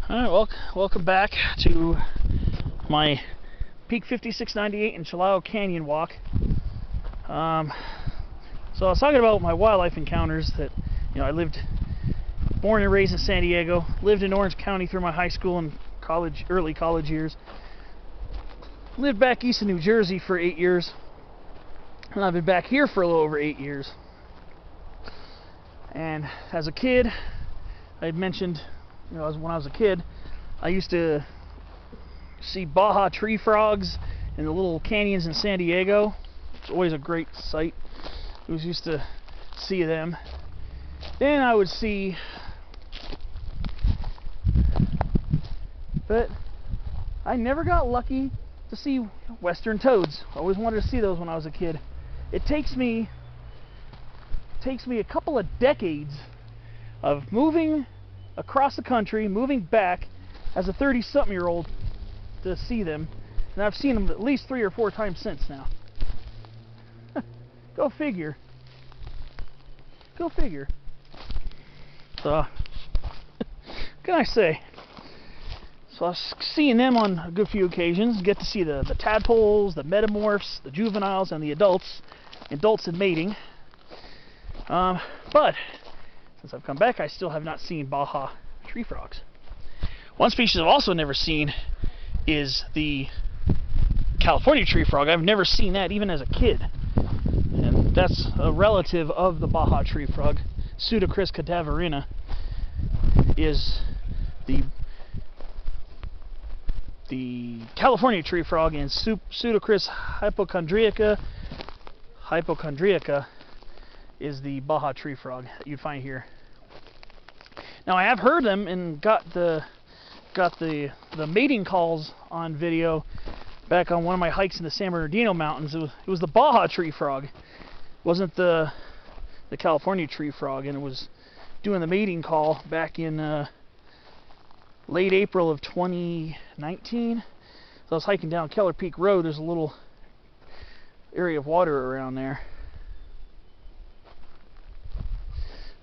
Alright, well, welcome back to my Peak 5698 in Chilao Canyon walk. So I was talking about my wildlife encounters that, I lived, born and raised in San Diego, lived in Orange County through my high school and early college years, lived back east in New Jersey for 8 years, and I've been back here for a little over 8 years. And as a kid, I had mentioned, when I was a kid, I used to see Baja tree frogs in the little canyons in San Diego. It's always a great sight. I was used to see them. Then I would see, but I never got lucky to see western toads. I always wanted to see those when I was a kid. It takes me a couple of decades of moving across the country, moving back as a 30-something-year-old to see them, and I've seen them at least 3 or 4 times since now. Go figure. Go figure. So, what can I say? So I was seeing them on a good few occasions. Get to see the tadpoles, the metamorphs, the juveniles, and the adults in mating. But since I've come back, I still have not seen Baja tree frogs. One species I've also never seen is the California tree frog. I've never seen that even as a kid. And that's a relative of the Baja tree frog. Pseudocris cadaverina is the California tree frog, and Pseudocris hypochondriaca is the Baja tree frog that you find here. Now I have heard them and got the mating calls on video back on one of my hikes in the San Bernardino Mountains. It was the Baja tree frog. It wasn't the California tree frog, and it was doing the mating call back in late April of 2019. So I was hiking down Keller Peak Road. There's a little area of water around there.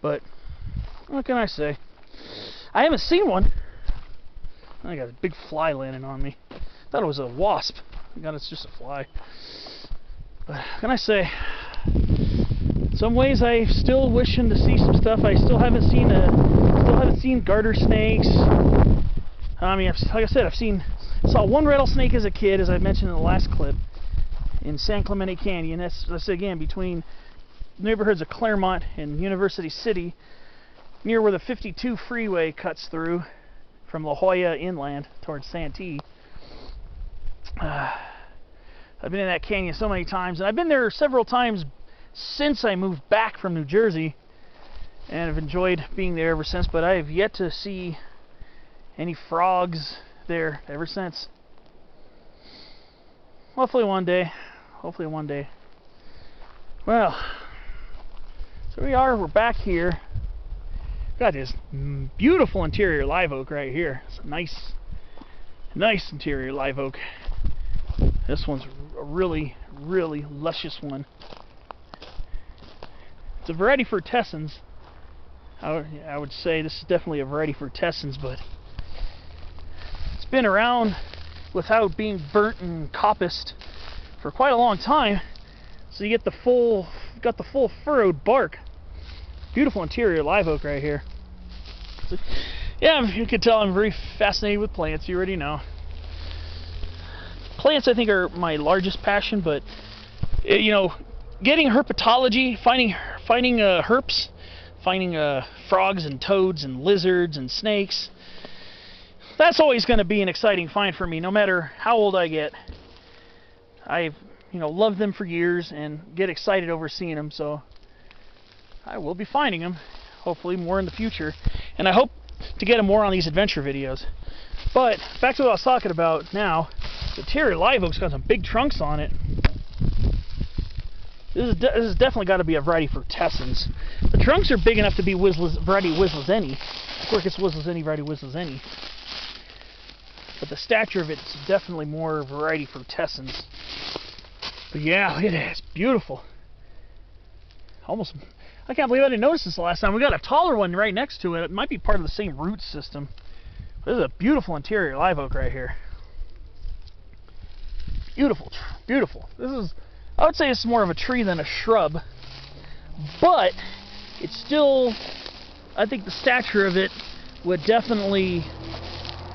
But what can I say? I haven't seen one. I got a big fly landing on me. Thought it was a wasp. Thank God it's just a fly. But what can I say? In some ways, I'm still wishing to see some stuff. I still haven't seen garter snakes. I mean, like I said, saw one rattlesnake as a kid, as I mentioned in the last clip, in San Clemente Canyon. That's again between neighborhoods of Claremont and University City, near where the 52 freeway cuts through from La Jolla inland towards Santee. I've been in that canyon so many times, and I've been there several times since I moved back from New Jersey, and I've enjoyed being there ever since, but I have yet to see any frogs there ever since. Hopefully one day. Hopefully one day. Well, so we're back here. Got this beautiful interior live oak right here. It's a nice interior live oak. This one's a really luscious one. It's a variety for Tessins. I would say this is definitely a variety for Tessins, but it's been around without being burnt and coppiced for quite a long time. So you get the full furrowed bark. Beautiful interior live oak right here. So, yeah, you can tell I'm very fascinated with plants. You already know. Plants, I think, are my largest passion, but getting herpetology, finding herps, finding frogs and toads and lizards and snakes. That's always going to be an exciting find for me, no matter how old I get. I've loved them for years and get excited over seeing them, so I will be finding them, hopefully more in the future, and I hope to get them more on these adventure videos. But back to what I was talking about now. The interior live oak's got some big trunks on it. This has definitely got to be a variety for Tessins. The trunks are big enough to be variety Whistleseni. Of course, it's Whistleseni, variety Whistleseni. But the stature of it's definitely more variety for Tessins. But yeah, look at it. It's beautiful. I can't believe I didn't notice this the last time. We got a taller one right next to it. It might be part of the same root system. This is a beautiful interior live oak right here. Beautiful, beautiful. This is, I would say it's more of a tree than a shrub, but it's still, I think the stature of it would definitely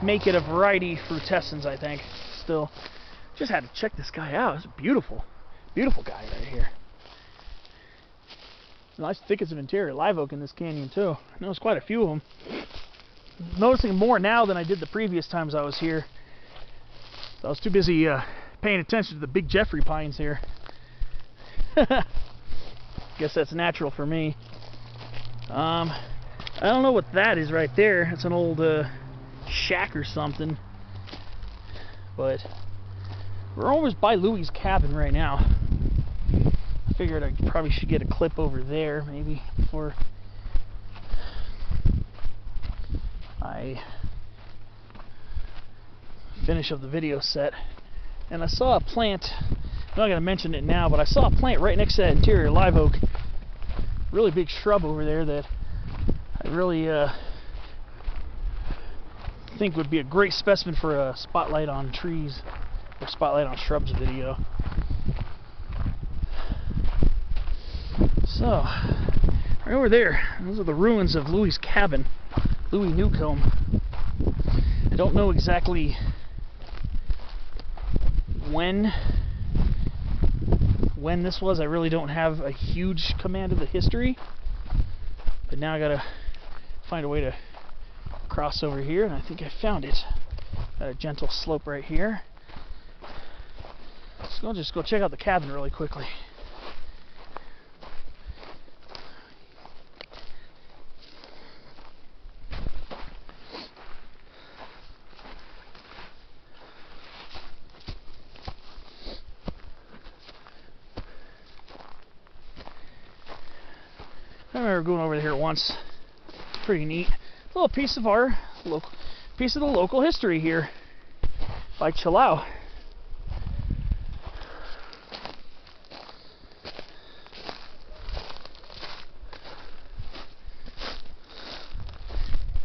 make it a variety frutescens, I think. Still, just had to check this guy out. It's a beautiful, beautiful guy right here. Nice thickets of interior live oak in this canyon too. I noticed quite a few of them. Noticing more now than I did the previous times I was here. So I was too busy paying attention to the big Jeffrey pines here. Guess that's natural for me. I don't know what that is right there. It's an old shack or something. But we're almost by Louie's cabin right now. I figured I probably should get a clip over there maybe before I finish up the video set. And I saw a plant, I'm not going to mention it now, but I saw a plant right next to that interior live oak. Really big shrub over there that I really think would be a great specimen for a spotlight on trees or spotlight on shrubs video. So, right over there, those are the ruins of Louie's cabin, Louie Newcomb. I don't know exactly when this was. I really don't have a huge command of the history, but now I gotta find a way to cross over here, and I think I found it. Got a gentle slope right here. So I'll just go check out the cabin really quickly. I remember going over here once. Pretty neat. A little piece of our the local history here by Chilao.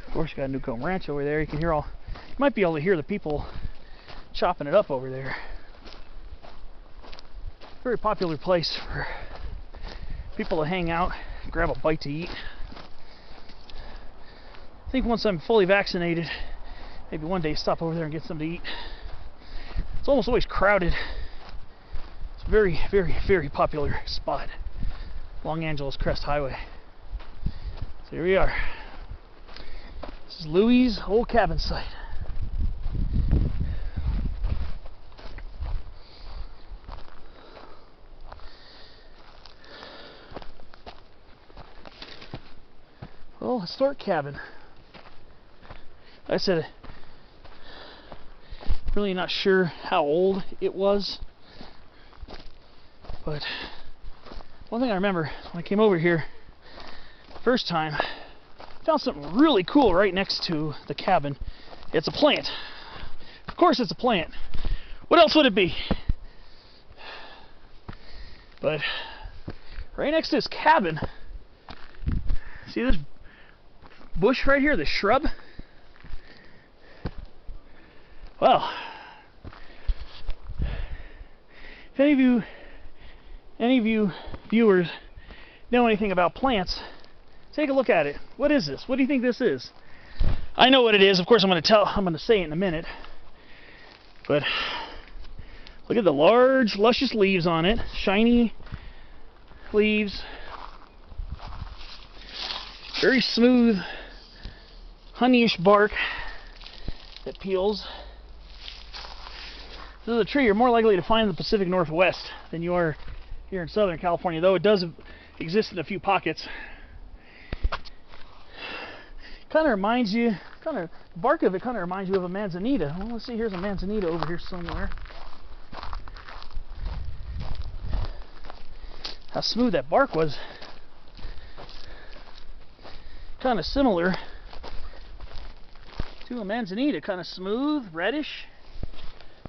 Of course, you got Newcomb Ranch over there. You can hear you might be able to hear the people chopping it up over there. Very popular place for people to hang out, grab a bite to eat. I think once I'm fully vaccinated, maybe one day stop over there and get something to eat. It's almost always crowded. It's a very, very, very popular spot along Angeles Crest Highway. So here we are. This is Louie's old cabin site. Well, historic cabin. Like I said, really not sure how old it was, but one thing I remember when I came over here the first time, I found something really cool right next to the cabin. It's a plant. Of course it's a plant. What else would it be? But right next to this cabin, see this bush right here, the shrub? Well, if any of you viewers know anything about plants, take a look at it. What is this? What do you think this is? I know what it is. Of course, I'm going to say it in a minute. But look at the large, luscious leaves on it. Shiny leaves. Very smooth, honeyish bark that peels. This is a tree you're more likely to find in the Pacific Northwest than you are here in Southern California, though it does exist in a few pockets. Kind of reminds you, the bark of it kind of reminds you of a manzanita. Well, let's see, here's a manzanita over here somewhere. How smooth that bark was. Kind of similar to a manzanita, kind of smooth, reddish.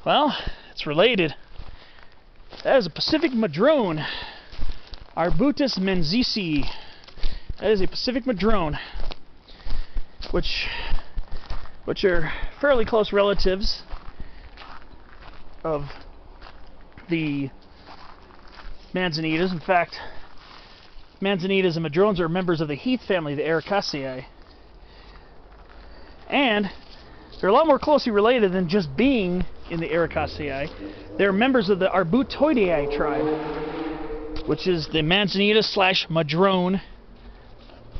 Well, it's related. That is a Pacific madrone, Arbutus menziesii. That is a Pacific madrone, which which are fairly close relatives of the manzanitas. In fact, manzanitas and madrones are members of the heath family, the Ericaceae. And they're a lot more closely related than just being in the Ericaceae. They're members of the Arbutoideae tribe, which is the manzanita / madrone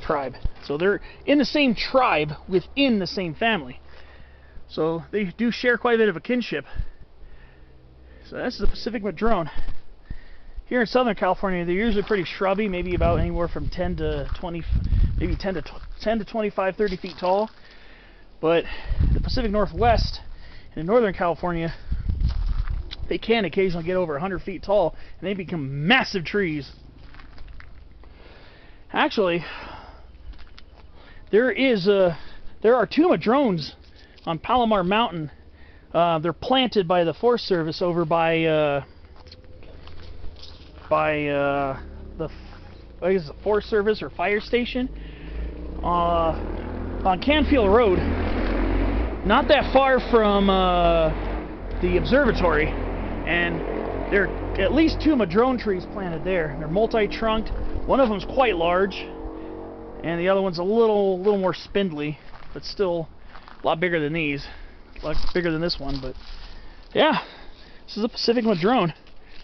tribe. So they're in the same tribe within the same family. So they do share quite a bit of a kinship. So that's the Pacific madrone. Here in Southern California, they're usually pretty shrubby, maybe about anywhere from 10 to 20, maybe 10 to 25, 30 feet tall. But the Pacific Northwest and in Northern California, they can occasionally get over 100 feet tall, and they become massive trees. Actually, there are 2 madrones on Palomar Mountain. They're planted by the Forest Service over by the Forest Service or fire station on Canfield Road, not that far from the observatory, and there are at least 2 madrone trees planted there. They're multi-trunked. One of them's quite large, and the other one's a little more spindly, but still a lot bigger than these. A lot bigger than this one, but yeah, this is a Pacific madrone,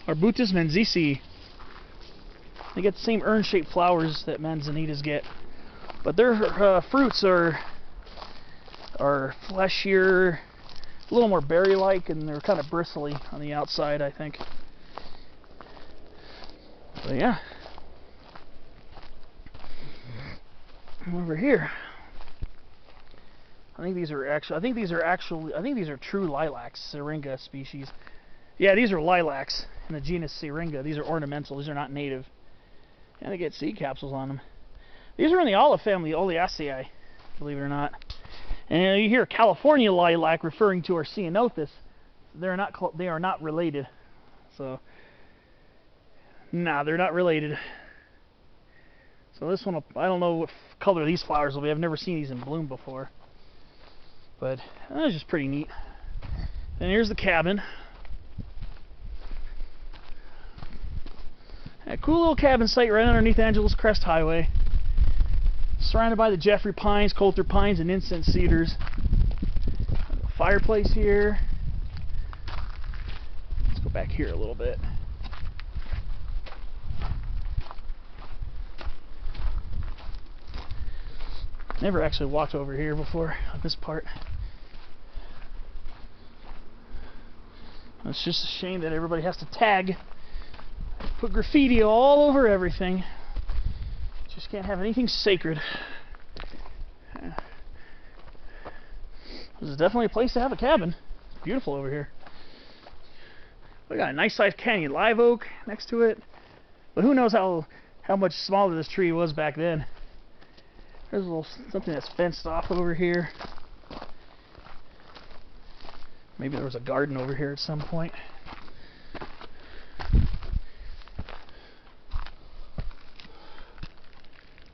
Arbutus manzisi. They get the same urn-shaped flowers that manzanitas get, but their fruits are fleshier, a little more berry-like, and they're kind of bristly on the outside, I think. But yeah, over here, I think these are true lilacs, Syringa species. Yeah, these are lilacs in the genus Syringa. These are ornamental. These are not native. And they get seed capsules on them. These are in the olive family, Oleaceae, believe it or not. And you hear California lilac referring to our Ceanothus. They are not related. So, nah, they're not related. So this one, I don't know what color these flowers will be. I've never seen these in bloom before. But that's just pretty neat. And here's the cabin. A cool little cabin site right underneath Angeles Crest Highway. Surrounded by the Jeffrey pines, Coulter pines, and incense cedars. Fireplace here. Let's go back here a little bit. Never actually walked over here before on this part. It's just a shame that everybody has to tag, put graffiti all over everything. Just can't have anything sacred. This is definitely a place to have a cabin. It's beautiful over here. We got a nice sized canyon live oak next to it, but who knows how much smaller this tree was back then. There's a little something that's fenced off over here. Maybe there was a garden over here at some point.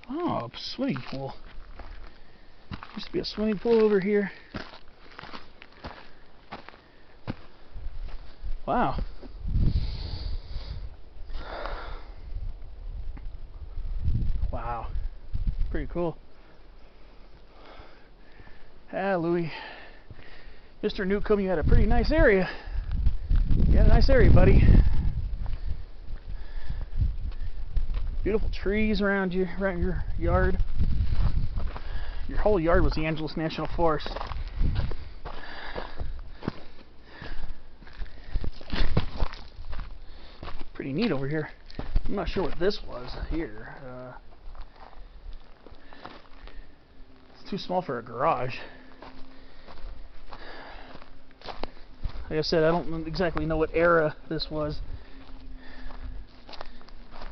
Oh, a swimming pool. Used to be a swimming pool over here. Wow. Wow. Pretty cool. Ah, Louie. Mr. Newcomb, you had a pretty nice area. You had a nice area, buddy. Beautiful trees around you, around your yard. Your whole yard was the Angeles National Forest. Pretty neat over here. I'm not sure what this was here. It's too small for a garage. Like I said, I don't exactly know what era this was.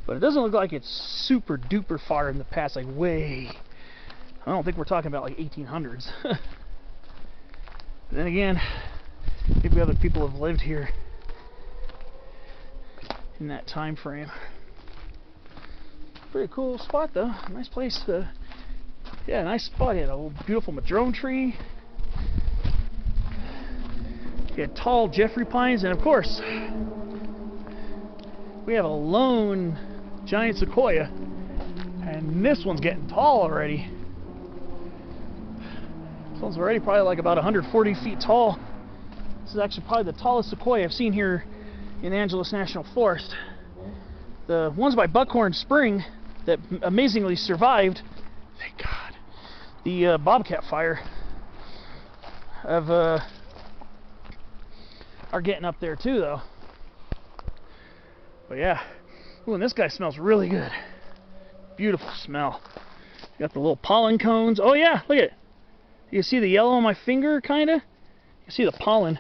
But it doesn't look like it's super duper far in the past, like way. I don't think we're talking about like 1800s. But then again, maybe other people have lived here in that time frame. Pretty cool spot though. Nice place. Yeah, nice spot. You had a little beautiful madrone tree. You got tall Jeffrey pines, and of course, we have a lone giant sequoia, and this one's getting tall already. This one's already probably like about 140 feet tall. This is actually probably the tallest sequoia I've seen here in Angeles National Forest. The ones by Buckhorn Spring that amazingly survived, thank God, the bobcat fire are getting up there too, though. But yeah, ooh, and this guy smells really good. Beautiful smell. Got the little pollen cones. Oh yeah, look at it. You see the yellow on my finger, kinda? You see the pollen.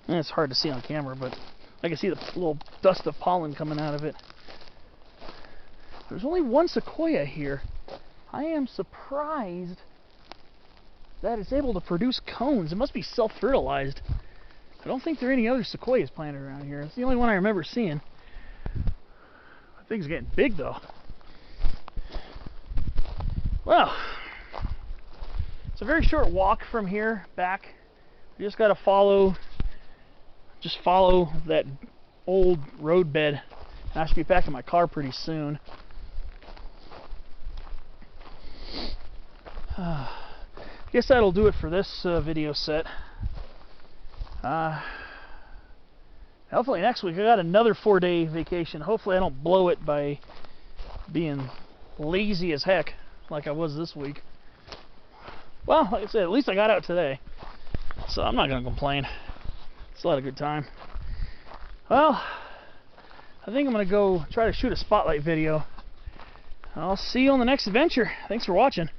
And it's hard to see on camera, but I can see the little dust of pollen coming out of it. There's only one sequoia here. I am surprised that it's able to produce cones. It must be self-fertilized. I don't think there are any other sequoias planted around here. It's the only one I remember seeing. I think it's getting big though. Well, it's a very short walk from here back. You just gotta follow that old road bed. I should be back in my car pretty soon. I guess that'll do it for this video set. Hopefully next week I got another 4-day vacation. Hopefully I don't blow it by being lazy as heck like I was this week. Well, like I said, at least I got out today, so I'm not gonna complain. Still had a good time. Well, I think I'm gonna go try to shoot a spotlight video. I'll see you on the next adventure. Thanks for watching.